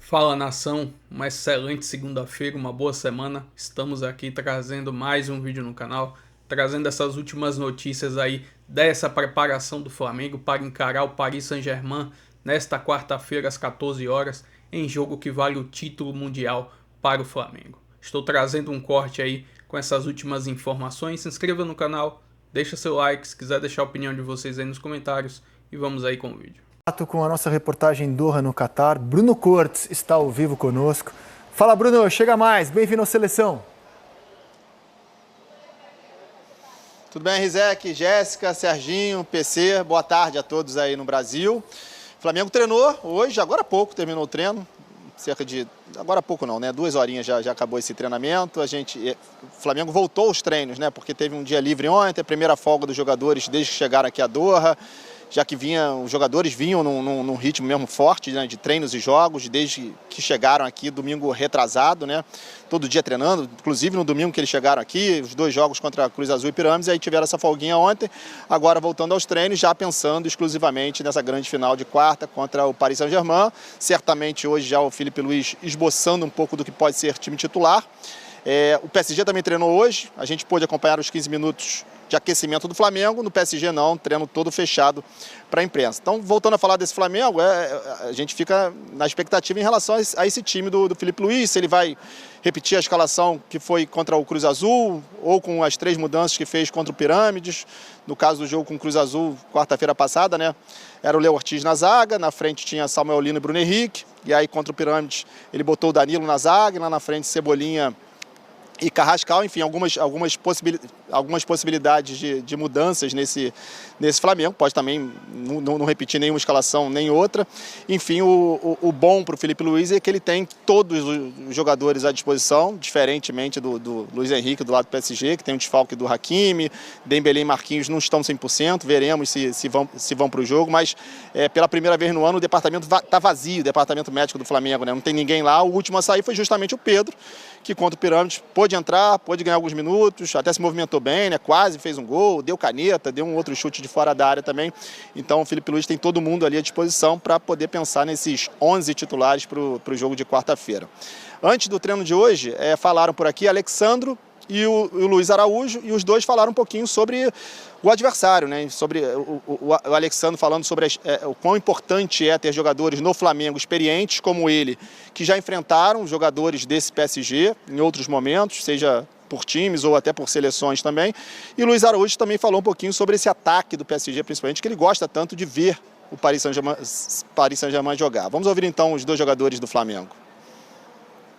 Fala nação, uma excelente segunda-feira, uma boa semana. Estamos aqui trazendo mais um vídeo no canal, trazendo essas últimas notícias aí dessa preparação do Flamengo para encarar o Paris Saint-Germain nesta quarta-feira às 14 horas, em jogo que vale o título mundial para o Flamengo. Estou trazendo um corte aí com essas últimas informações. Se inscreva no canal, deixa seu like, se quiser deixar a opinião de vocês aí nos comentários e vamos aí com o vídeo. Com a nossa reportagem Doha no Catar, Bruno Cortes está ao vivo conosco. Fala, Bruno, chega mais, bem-vindo à Seleção. Tudo bem, Rizek, Jéssica, Serginho, PC, boa tarde a todos aí no Brasil. O Flamengo treinou hoje, agora há pouco terminou o treino, agora há pouco não, né? 2 horinhas já acabou esse treinamento. O Flamengo voltou aos treinos, né? Porque teve um dia livre ontem, a primeira folga dos jogadores desde que chegaram aqui a Doha. Já que os jogadores vinham num ritmo mesmo forte, né, de treinos e jogos, desde que chegaram aqui domingo retrasado, né, todo dia treinando, inclusive no domingo que eles chegaram aqui, os 2 jogos contra a Cruz Azul e Pirâmides, aí tiveram essa folguinha ontem, agora voltando aos treinos, já pensando exclusivamente nessa grande final de quarta contra o Paris Saint-Germain. Certamente hoje já o Filipe Luís esboçando um pouco do que pode ser time titular. O PSG também treinou hoje, a gente pôde acompanhar os 15 minutos de aquecimento do Flamengo. No PSG não, treino todo fechado para a imprensa. Então, voltando a falar desse Flamengo, a gente fica na expectativa em relação a esse time do Filipe Luís, se ele vai repetir a escalação que foi contra o Cruz Azul, ou com as 3 mudanças que fez contra o Pirâmides. No caso do jogo com o Cruz Azul, quarta-feira passada, né, era o Léo Ortiz na zaga, na frente tinha Samuel Lino e Bruno Henrique, e aí contra o Pirâmides ele botou o Danilo na zaga, e lá na frente Cebolinha e Carrascal, enfim, algumas possibilidades de mudanças nesse Flamengo. Pode também não repetir nenhuma escalação nem outra. Enfim, o bom para o Filipe Luís é que ele tem todos os jogadores à disposição, diferentemente do Luiz Henrique do lado do PSG, que tem um desfalque do Hakimi, Dembélé e Marquinhos não estão 100%, veremos se vão para o jogo, mas pela primeira vez no ano o departamento está vazio, o departamento médico do Flamengo, né? Não tem ninguém lá. O último a sair foi justamente o Pedro, que contra o Pirâmides pôde entrar, pôde ganhar alguns minutos, até se movimentou bem, né? Quase fez um gol, deu caneta, deu um outro chute de fora da área também. Então o Filipe Luís tem todo mundo ali à disposição para poder pensar nesses 11 titulares para o jogo de quarta-feira. Antes do treino de hoje, falaram por aqui Alexandro e o Luiz Araújo, e os dois falaram um pouquinho sobre o adversário, né? Sobre o Alexandre falando sobre o quão importante é ter jogadores no Flamengo experientes como ele, que já enfrentaram jogadores desse PSG em outros momentos, seja por times ou até por seleções também. E o Luiz Araújo também falou um pouquinho sobre esse ataque do PSG, principalmente, que ele gosta tanto de ver o Paris Saint-Germain jogar. Vamos ouvir então os 2 jogadores do Flamengo.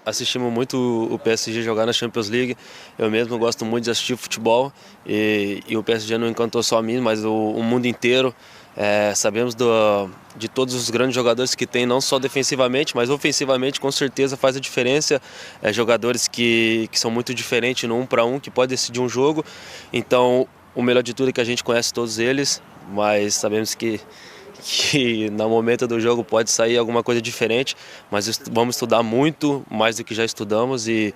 Assistimos muito o PSG jogar na Champions League. Eu mesmo gosto muito de assistir futebol e o PSG não encantou só a mim, mas o mundo inteiro. Sabemos de todos os grandes jogadores que tem, não só defensivamente, mas ofensivamente com certeza faz a diferença. Jogadores que são muito diferentes no 1 para 1, que pode decidir um jogo. Então o melhor de tudo é que a gente conhece todos eles, mas sabemos que no momento do jogo pode sair alguma coisa diferente, mas vamos estudar muito mais do que já estudamos e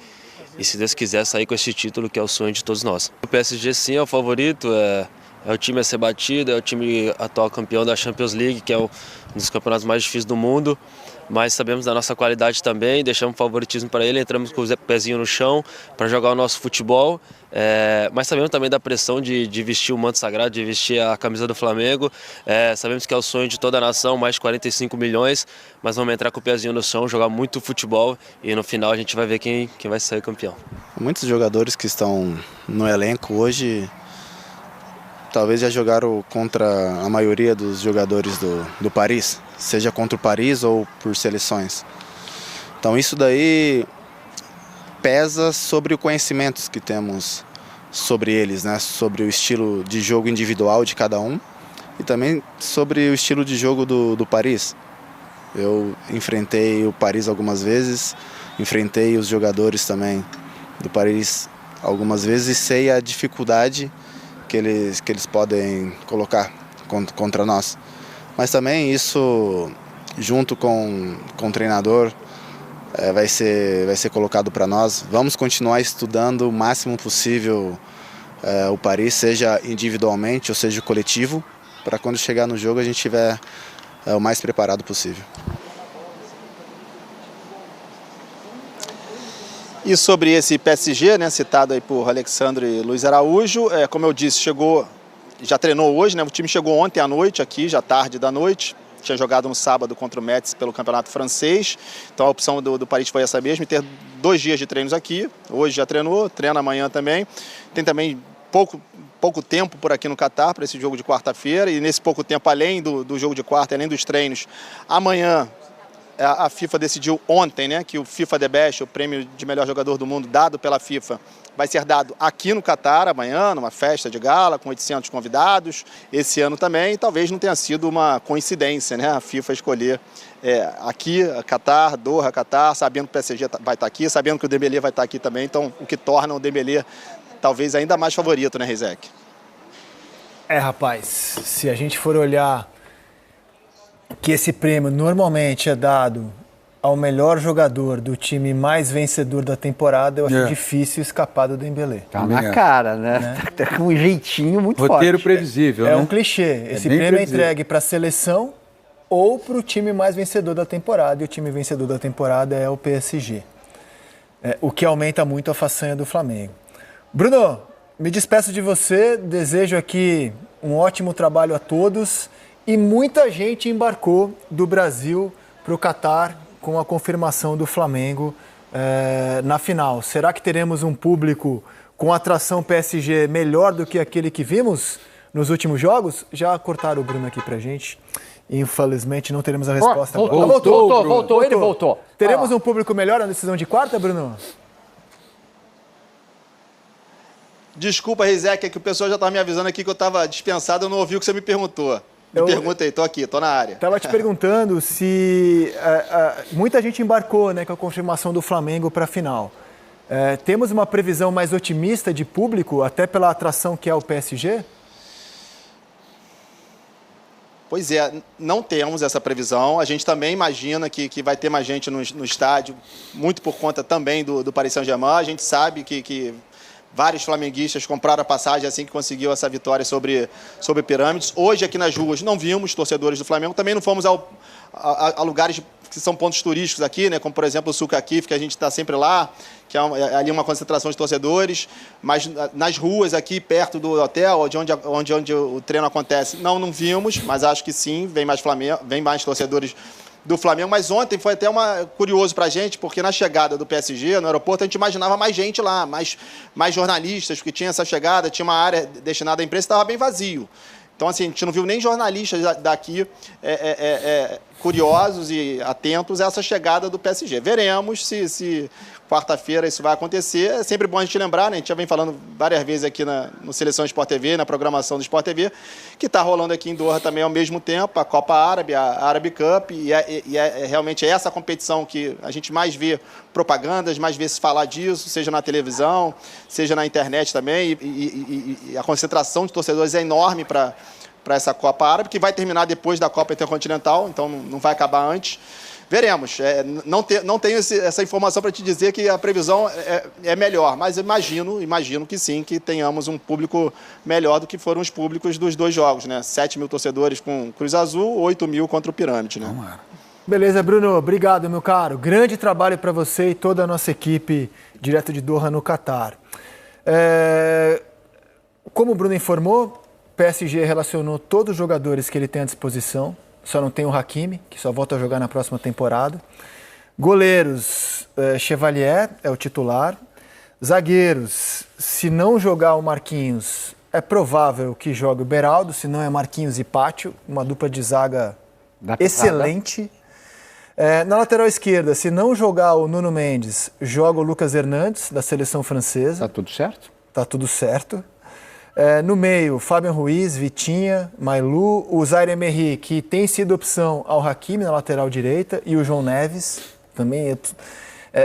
se Deus quiser sair com esse título, que é o sonho de todos nós. O PSG sim é o favorito, é o time a ser batido, é o time atual campeão da Champions League, que é um dos campeonatos mais difíceis do mundo, mas sabemos da nossa qualidade também, deixamos favoritismo para ele, entramos com o pezinho no chão para jogar o nosso futebol, mas sabemos também da pressão de vestir o manto sagrado, de vestir a camisa do Flamengo. Sabemos que é o sonho de toda a nação, mais de 45 milhões, mas vamos entrar com o pezinho no chão, jogar muito futebol e no final a gente vai ver quem vai sair campeão. Muitos jogadores que estão no elenco hoje talvez já jogaram contra a maioria dos jogadores do Paris, seja contra o Paris ou por seleções. Então isso daí pesa sobre o conhecimento que temos sobre eles, né? Sobre o estilo de jogo individual de cada um e também sobre o estilo de jogo do Paris. Eu enfrentei o Paris algumas vezes, enfrentei os jogadores também do Paris algumas vezes e sei a dificuldade que eles podem colocar contra nós. Mas também isso, junto com o treinador, vai ser colocado para nós. Vamos continuar estudando o máximo possível o Paris, seja individualmente ou seja coletivo, para quando chegar no jogo a gente estiver o mais preparado possível. E sobre esse PSG, né, citado aí por Alexandre Luiz Araújo, como eu disse, já treinou hoje, né? O time chegou ontem à noite aqui, já tarde da noite. Tinha jogado no sábado contra o Metz pelo campeonato francês. Então a opção do Paris foi essa mesma, ter 2 dias de treinos aqui. Hoje já treinou, treina amanhã também. Tem também pouco tempo por aqui no Catar para esse jogo de quarta-feira. E nesse pouco tempo, além do jogo de quarta, além dos treinos, amanhã a FIFA decidiu ontem, né, que o FIFA The Best, o prêmio de melhor jogador do mundo dado pela FIFA, vai ser dado aqui no Catar amanhã, numa festa de gala com 800 convidados. Esse ano também, talvez não tenha sido uma coincidência, né, a FIFA escolher aqui, Catar, Doha, Catar, sabendo que o PSG vai estar aqui, sabendo que o Dembélé vai estar aqui também, então o que torna o Dembélé talvez ainda mais favorito, né, Rizek? Rapaz, se a gente for olhar que esse prêmio normalmente é dado ao melhor jogador do time mais vencedor da temporada, eu acho difícil escapar do Dembélé. Tá na cara, né? Tá com um jeitinho muito forte. Roteiro previsível, né? É um clichê. Esse prêmio é entregue para a seleção ou para o time mais vencedor da temporada, e o time vencedor da temporada é o PSG. O que aumenta muito a façanha do Flamengo. Bruno, me despeço de você, desejo aqui um ótimo trabalho a todos. E muita gente embarcou do Brasil para o Catar com a confirmação do Flamengo na final. Será que teremos um público com atração PSG melhor do que aquele que vimos nos últimos jogos? Já cortaram o Bruno aqui pra gente. Infelizmente não teremos a resposta. Voltou. Teremos um público melhor na decisão de quarta, Bruno? Desculpa, Rizek, é que o pessoal já estava me avisando aqui que eu estava dispensado, eu não ouvi o que você me perguntou. Pergunta aí, tô aqui, tô na área. Estava te perguntando se muita gente embarcou, né, com a confirmação do Flamengo para a final. Temos uma previsão mais otimista de público, até pela atração que é o PSG? Pois é, não temos essa previsão. A gente também imagina que vai ter mais gente no estádio, muito por conta também do Paris Saint-Germain. A gente sabe que vários flamenguistas compraram a passagem assim que conseguiu essa vitória sobre Pirâmides. Hoje, aqui nas ruas, não vimos torcedores do Flamengo. Também não fomos a lugares que são pontos turísticos aqui, né? Como, por exemplo, o Sul Caquif, que a gente está sempre lá, que é ali uma concentração de torcedores. Mas nas ruas aqui, perto do hotel, onde o treino acontece, não vimos. Mas acho que sim, vem mais torcedores do Flamengo, mas ontem foi até curioso pra gente, porque na chegada do PSG no aeroporto a gente imaginava mais gente lá, mais jornalistas, porque tinha essa chegada, tinha uma área destinada à imprensa, estava bem vazio. Então, assim, a gente não viu nem jornalistas daqui curiosos e atentos a essa chegada do PSG. Veremos se quarta-feira isso vai acontecer. É sempre bom a gente lembrar, né? A gente já vem falando várias vezes aqui no Seleção Sport TV, na programação do Sport TV, que está rolando aqui em Doha também ao mesmo tempo, a Copa Árabe, a Arab Cup, e realmente é essa competição que a gente mais vê propagandas, mais vê se falar disso, seja na televisão, seja na internet também, e a concentração de torcedores é enorme para essa Copa Árabe, que vai terminar depois da Copa Intercontinental, então não vai acabar antes. Veremos. Não tenho essa informação para te dizer que a previsão é melhor, mas imagino que sim, que tenhamos um público melhor do que foram os públicos dos 2 jogos, né? 7 mil torcedores com Cruz Azul, 8 mil contra o Pirâmide, né? Beleza, Bruno. Obrigado, meu caro. Grande trabalho para você e toda a nossa equipe direto de Doha, no Catar. Como o Bruno informou, o PSG relacionou todos os jogadores que ele tem à disposição. Só não tem o Hakimi, que só volta a jogar na próxima temporada. Goleiros, Chevalier é o titular. Zagueiros, se não jogar o Marquinhos, é provável que jogue o Beraldo, se não é Marquinhos e Pátio, uma dupla de zaga excelente. Na lateral esquerda, se não jogar o Nuno Mendes, joga o Lucas Hernandes, da seleção francesa. Tá tudo certo? Tá tudo certo. No meio, Fábio Ruiz, Vitinha, Mailu, o Zaire Emery, que tem sido opção ao Hakimi na lateral direita, e o João Neves, também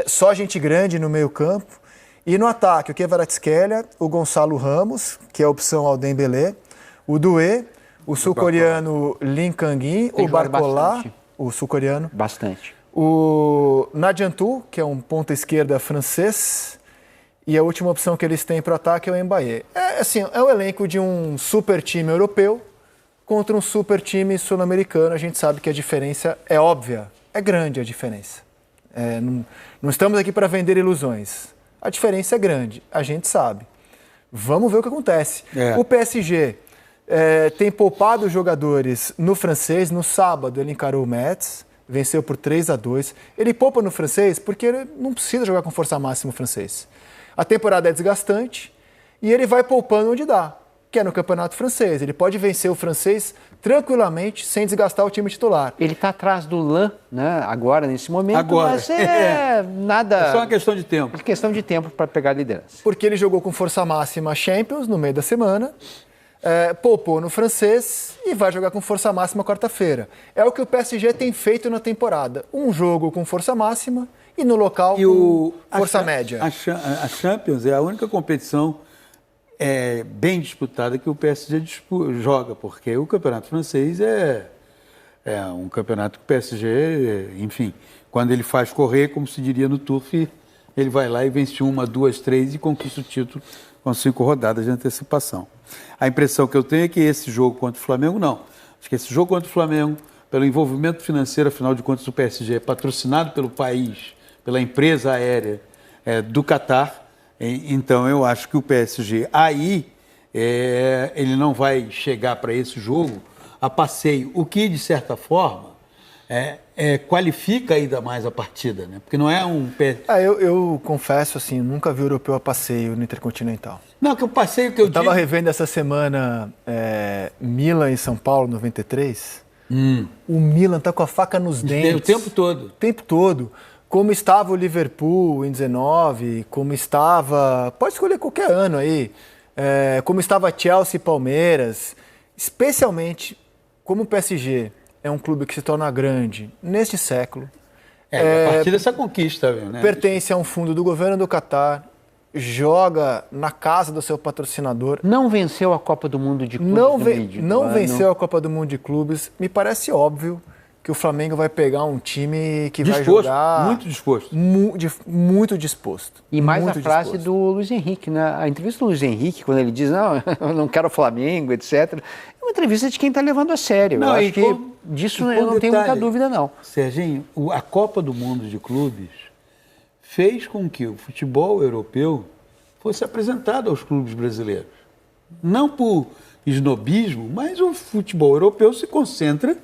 só gente grande no meio campo. E no ataque, o Kvaratskhelia, o Gonçalo Ramos, que é opção ao Dembélé, o Doué, o sul-coreano Lim Kang-in, o Barcola, o sul-coreano. Bastante. O Nadiantu, que é um ponta esquerda francês. E a última opção que eles têm para o ataque é o Mbaye. É o elenco de um super time europeu contra um super time sul-americano. A gente sabe que a diferença é óbvia, é grande a diferença. Não estamos aqui para vender ilusões. A diferença é grande, a gente sabe. Vamos ver o que acontece. O PSG tem poupado os jogadores no francês. No sábado ele encarou o Metz, venceu por 3-2. Ele poupa no francês porque ele não precisa jogar com força máxima o francês. A temporada é desgastante e ele vai poupando onde dá, que é no campeonato francês. Ele pode vencer o francês tranquilamente, sem desgastar o time titular. Ele está atrás do Lan, né, agora, nesse momento, mas nada... É só uma questão de tempo. Questão de tempo para pegar a liderança. Porque ele jogou com força máxima Champions no meio da semana, poupou no francês e vai jogar com força máxima quarta-feira. É o que o PSG tem feito na temporada. Um jogo com força máxima e no local com força média. A Champions é a única competição bem disputada que o PSG joga, porque o campeonato francês é um campeonato que o PSG, enfim, quando ele faz correr, como se diria no Turf, ele vai lá e vence 1, 2, 3 e conquista o título com 5 rodadas de antecipação. A impressão que eu tenho é que esse jogo contra o Flamengo, não. Acho que esse jogo contra o Flamengo, pelo envolvimento financeiro, afinal de contas, o PSG é patrocinado pelo país, pela empresa aérea do Catar. Então, eu acho que o PSG aí, ele não vai chegar para esse jogo a passeio, o que, de certa forma, qualifica ainda mais a partida, né? Porque não é um... Eu confesso, assim, nunca vi o europeu a passeio no Intercontinental. Não, que o passeio que eu digo... Estava revendo essa semana Milan e São Paulo, 93. O Milan tá com a faca nos dentes. O tempo todo. O tempo todo. Como estava o Liverpool em 19, como estava... Pode escolher qualquer ano aí. Como estava Chelsea e Palmeiras. Especialmente como o PSG é um clube que se torna grande neste século. A partir dessa conquista, né? Pertence a um fundo do governo do Catar, joga na casa do seu patrocinador. Não venceu a Copa do Mundo de Clubes. Não venceu a Copa do Mundo de Clubes. Me parece óbvio que o Flamengo vai pegar um time que vai jogar... Muito disposto. Muito disposto. E mais a frase do Luiz Henrique, né? A entrevista do Luiz Henrique, quando ele diz, não, eu não quero o Flamengo, etc. É uma entrevista de quem está levando a sério. Não, eu acho que disso eu não tenho muita dúvida, não. Serginho, a Copa do Mundo de Clubes fez com que o futebol europeu fosse apresentado aos clubes brasileiros. Não por esnobismo, mas o futebol europeu se concentra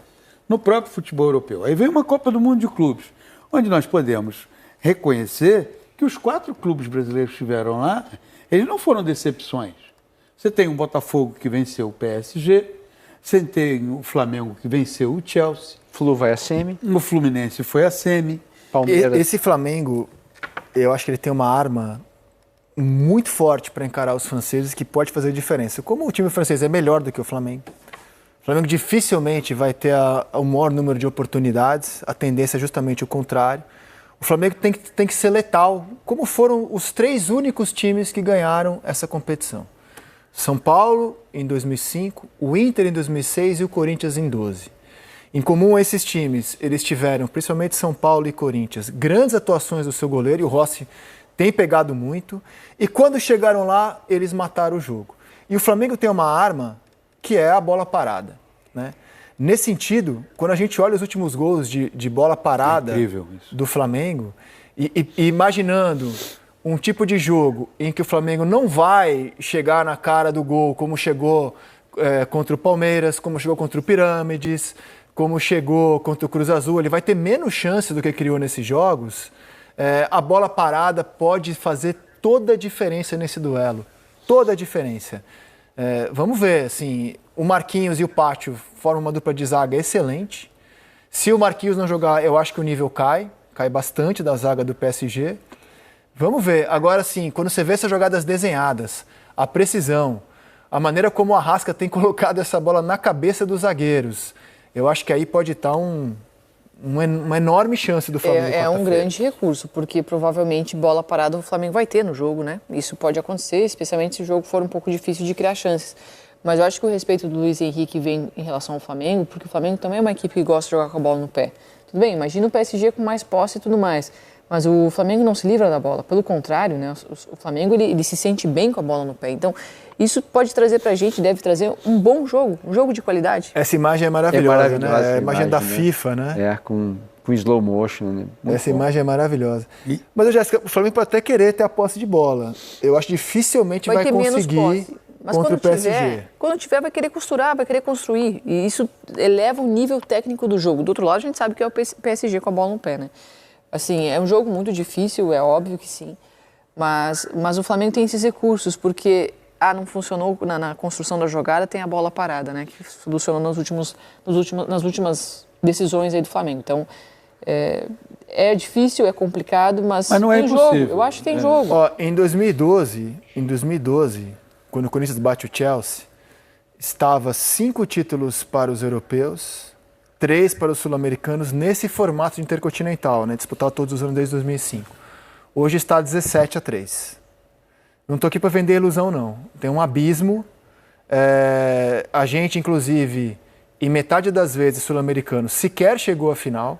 no próprio futebol europeu. Aí vem uma Copa do Mundo de Clubes, onde nós podemos reconhecer que os 4 clubes brasileiros que estiveram lá, eles não foram decepções. Você tem o Botafogo que venceu o PSG, você tem o Flamengo que venceu o Chelsea. Flu vai à semi. O Fluminense foi à semi. Palmeiras. Esse Flamengo, eu acho que ele tem uma arma muito forte para encarar os franceses que pode fazer diferença. Como o time francês é melhor do que o Flamengo, o Flamengo dificilmente vai ter o maior número de oportunidades, a tendência é justamente o contrário. O Flamengo tem que ser letal, como foram os 3 únicos times que ganharam essa competição. São Paulo em 2005, o Inter em 2006 e o Corinthians em 2012. Em comum a esses times, eles tiveram, principalmente São Paulo e Corinthians, grandes atuações do seu goleiro, e o Rossi tem pegado muito, e quando chegaram lá, eles mataram o jogo. E o Flamengo tem uma arma que é a bola parada, né? Nesse sentido, quando a gente olha os últimos gols de bola parada do Flamengo, e imaginando um tipo de jogo em que o Flamengo não vai chegar na cara do gol como chegou contra o Palmeiras, como chegou contra o Pirâmides, como chegou contra o Cruz Azul, ele vai ter menos chance do que criou nesses jogos, a bola parada pode fazer toda a diferença nesse duelo, toda a diferença. Vamos ver, assim, o Marquinhos e o Pátio formam uma dupla de zaga excelente. Se o Marquinhos não jogar, eu acho que o nível cai bastante da zaga do PSG. Vamos ver. Agora sim, quando você vê essas jogadas desenhadas, a precisão, a maneira como o Arrasca tem colocado essa bola na cabeça dos zagueiros, eu acho que aí pode estar uma enorme chance do Flamengo. É um grande recurso, porque provavelmente bola parada o Flamengo vai ter no jogo, né? Isso pode acontecer, especialmente se o jogo for um pouco difícil de criar chances. Mas eu acho que o respeito do Luiz Henrique vem em relação ao Flamengo, porque o Flamengo também é uma equipe que gosta de jogar com a bola no pé. Tudo bem, imagina o PSG com mais posse e tudo mais. Mas o Flamengo não se livra da bola. Pelo contrário, né? O Flamengo ele se sente bem com a bola no pé. Então, isso pode trazer pra gente, deve trazer um bom jogo, um jogo de qualidade. Essa imagem é maravilhosa, né? É a imagem da FIFA, né? É, com slow motion, né? Essa imagem é maravilhosa. Mas, Jéssica, o Flamengo pode até querer ter a posse de bola. Eu acho que dificilmente vai conseguir mas contra o PSG. Quando tiver, vai querer costurar, vai querer construir. E isso eleva o nível técnico do jogo. Do outro lado, a gente sabe que é o PSG com a bola no pé, né? Assim, é um jogo muito difícil, é óbvio que sim. Mas o Flamengo tem esses recursos, porque não funcionou na construção da jogada, tem a bola parada, né? Que solucionou nas últimas decisões aí do Flamengo. Então, é difícil, é complicado, mas não tem é jogo. impossível. Eu acho que tem jogo. Ó, em 2012, quando o Corinthians bate o Chelsea, estava 5 títulos para os europeus, 3 para os sul-americanos, nesse formato de intercontinental, né? Disputado todos os anos desde 2005. Hoje está 17-3. Não estou aqui para vender ilusão, não. Tem um abismo. A gente, inclusive, em metade das vezes, sul-americano, sequer chegou à final.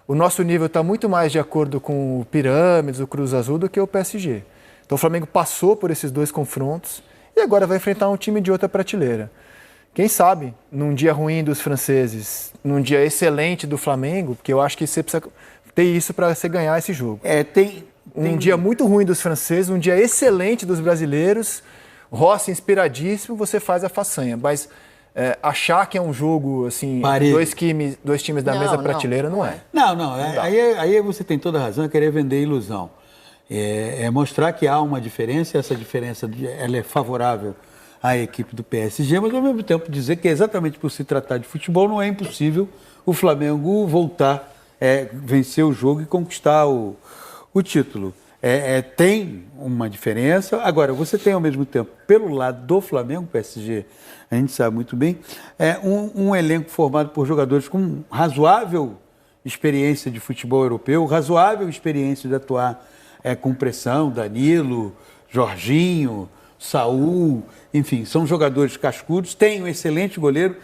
O nosso nível está muito mais de acordo com o Pirâmides, o Cruz Azul, do que o PSG. Então o Flamengo passou por esses 2 confrontos e agora vai enfrentar um time de outra prateleira. Quem sabe, num dia ruim dos franceses, num dia excelente do Flamengo, porque eu acho que você precisa ter isso para você ganhar esse jogo. Um dia muito ruim dos franceses, um dia excelente dos brasileiros, Rossi inspiradíssimo, você faz a façanha. Mas achar que é um jogo, assim, dois times da mesma prateleira, não é. Não. Aí você tem toda a razão, é querer vender ilusão. É mostrar que há uma diferença, e essa diferença ela é favorável à equipe do PSG, mas ao mesmo tempo dizer que exatamente por se tratar de futebol não é impossível o Flamengo voltar, vencer o jogo e conquistar o título. Tem uma diferença. Agora, você tem ao mesmo tempo, pelo lado do Flamengo, PSG, a gente sabe muito bem, um elenco formado por jogadores com razoável experiência de futebol europeu, razoável experiência de atuar com pressão, Danilo, Jorginho, Saul, enfim, são jogadores cascudos, tem um excelente goleiro,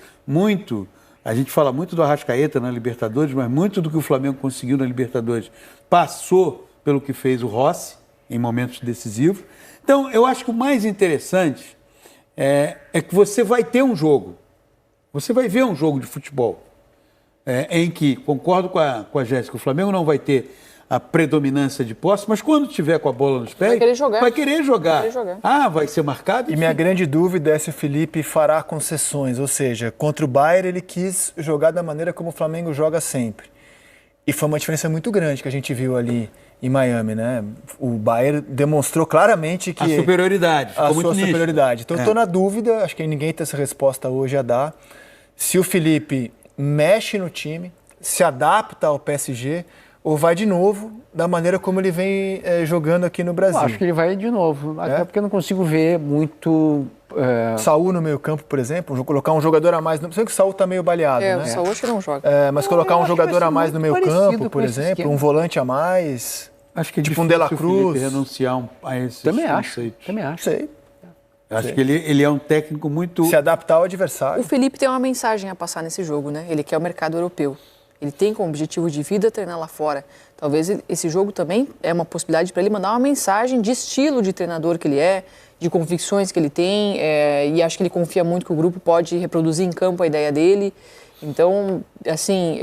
a gente fala muito do Arrascaeta na Libertadores, mas muito do que o Flamengo conseguiu na Libertadores passou pelo que fez o Rossi em momentos decisivos. Então, eu acho que o mais interessante é que você vai ter um jogo, você vai ver um jogo de futebol, em que, concordo com a Jéssica, o Flamengo não vai ter a predominância de posse, mas quando tiver com a bola nos pés, vai querer jogar. Vai ser marcado. E minha grande dúvida é se o Felipe fará concessões, ou seja, contra o Bayern ele quis jogar da maneira como o Flamengo joga sempre. E foi uma diferença muito grande que a gente viu ali em Miami, né? O Bayern demonstrou claramente que a superioridade. A sua superioridade. Então eu estou na dúvida, acho que ninguém tem essa resposta hoje a dar, se o Felipe mexe no time, se adapta ao PSG ou vai de novo da maneira como ele vem jogando aqui no Brasil. Eu acho que ele vai de novo, até porque eu não consigo ver muito... Saul no meio campo, por exemplo, colocar um jogador a mais... Não sei que o Saul está meio baleado, né? O Saul acho que não joga. Mas colocar um jogador a mais no meio campo, por exemplo, um volante a mais... Acho que é tipo um De La Cruz. Renunciar a esses Também conceitos. acho. Sei. Acho que ele é um técnico muito... Se adaptar ao adversário. O Felipe tem uma mensagem a passar nesse jogo, né? Ele quer o mercado europeu. Ele tem como objetivo de vida treinar lá fora. Talvez esse jogo também é uma possibilidade para ele mandar uma mensagem de estilo de treinador que ele é, de convicções que ele tem, e acho que ele confia muito que o grupo pode reproduzir em campo a ideia dele. Então, assim,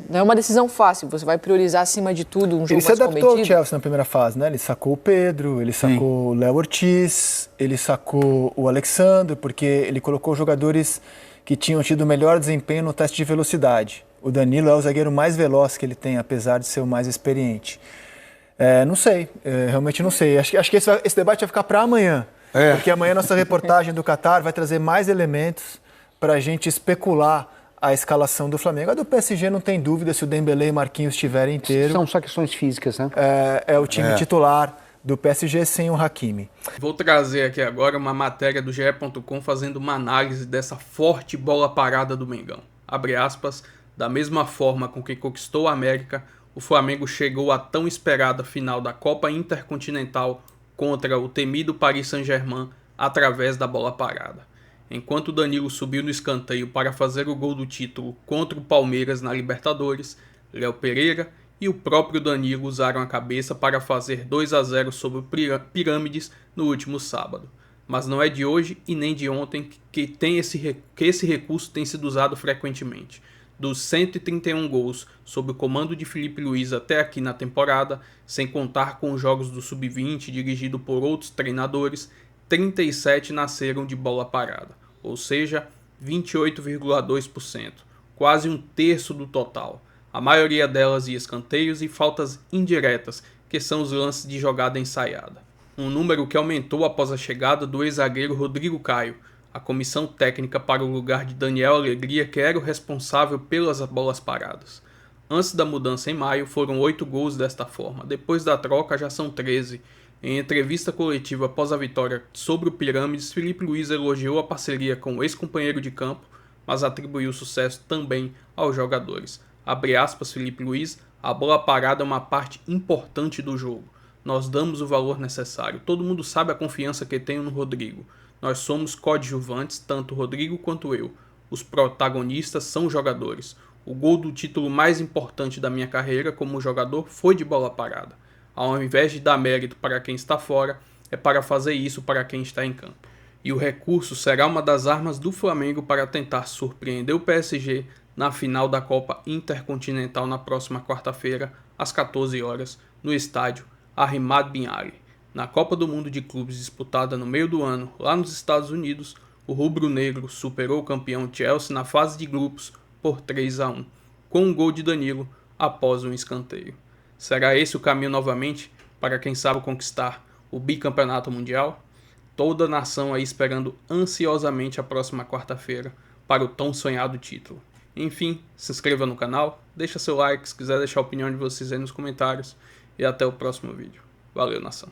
não é uma decisão fácil. Você vai priorizar acima de tudo um jogo mais competido. Ele se adaptou ao Chelsea na primeira fase, né? Ele sacou o Pedro, ele sacou o Léo Ortiz, ele sacou o Alexandre, porque ele colocou jogadores que tinham tido o melhor desempenho no teste de velocidade. O Danilo é o zagueiro mais veloz que ele tem, apesar de ser o mais experiente. Não sei, realmente não sei. Acho que esse debate vai ficar para amanhã. Porque amanhã nossa reportagem do Qatar vai trazer mais elementos para a gente especular a escalação do Flamengo. A do PSG não tem dúvida se o Dembélé e Marquinhos estiverem inteiros. São só questões físicas, né? É o time titular do PSG sem o Hakimi. Vou trazer aqui agora uma matéria do GE.com fazendo uma análise dessa forte bola parada do Mengão. Abre aspas, da mesma forma com que conquistou a América, o Flamengo chegou à tão esperada final da Copa Intercontinental contra o temido Paris Saint-Germain através da bola parada. Enquanto Danilo subiu no escanteio para fazer o gol do título contra o Palmeiras na Libertadores, Léo Pereira e o próprio Danilo usaram a cabeça para fazer 2-0 sobre o Pirâmides no último sábado. Mas não é de hoje e nem de ontem que esse recurso tem sido usado frequentemente. Dos 131 gols sob o comando de Filipe Luiz até aqui na temporada, sem contar com os jogos do Sub-20 dirigido por outros treinadores, 37 nasceram de bola parada, ou seja, 28,2%, quase um terço do total. A maioria delas em escanteios e faltas indiretas, que são os lances de jogada ensaiada. Um número que aumentou após a chegada do ex-zagueiro Rodrigo Caio, a comissão técnica para o lugar de Daniel Alegria, que era o responsável pelas bolas paradas. Antes da mudança em maio, foram 8 gols desta forma. Depois da troca, já são 13. Em entrevista coletiva após a vitória sobre o Pirâmides, Filipe Luiz elogiou a parceria com o ex-companheiro de campo, mas atribuiu sucesso também aos jogadores. Abre aspas, Filipe Luiz, a bola parada é uma parte importante do jogo. Nós damos o valor necessário. Todo mundo sabe a confiança que tenho no Rodrigo. Nós somos coadjuvantes, tanto o Rodrigo quanto eu. Os protagonistas são jogadores. O gol do título mais importante da minha carreira como jogador foi de bola parada. Ao invés de dar mérito para quem está fora, é para fazer isso para quem está em campo. E o recurso será uma das armas do Flamengo para tentar surpreender o PSG na final da Copa Intercontinental na próxima quarta-feira, às 14 horas, no estádio Ahmad Bin Ali. Na Copa do Mundo de Clubes disputada no meio do ano, lá nos Estados Unidos, o rubro-negro superou o campeão Chelsea na fase de grupos por 3-1, com um gol de Danilo após um escanteio. Será esse o caminho novamente para quem sabe conquistar o bicampeonato mundial? Toda a nação aí esperando ansiosamente a próxima quarta-feira para o tão sonhado título. Enfim, se inscreva no canal, deixa seu like, se quiser deixar a opinião de vocês aí nos comentários e até o próximo vídeo. Valeu, nação!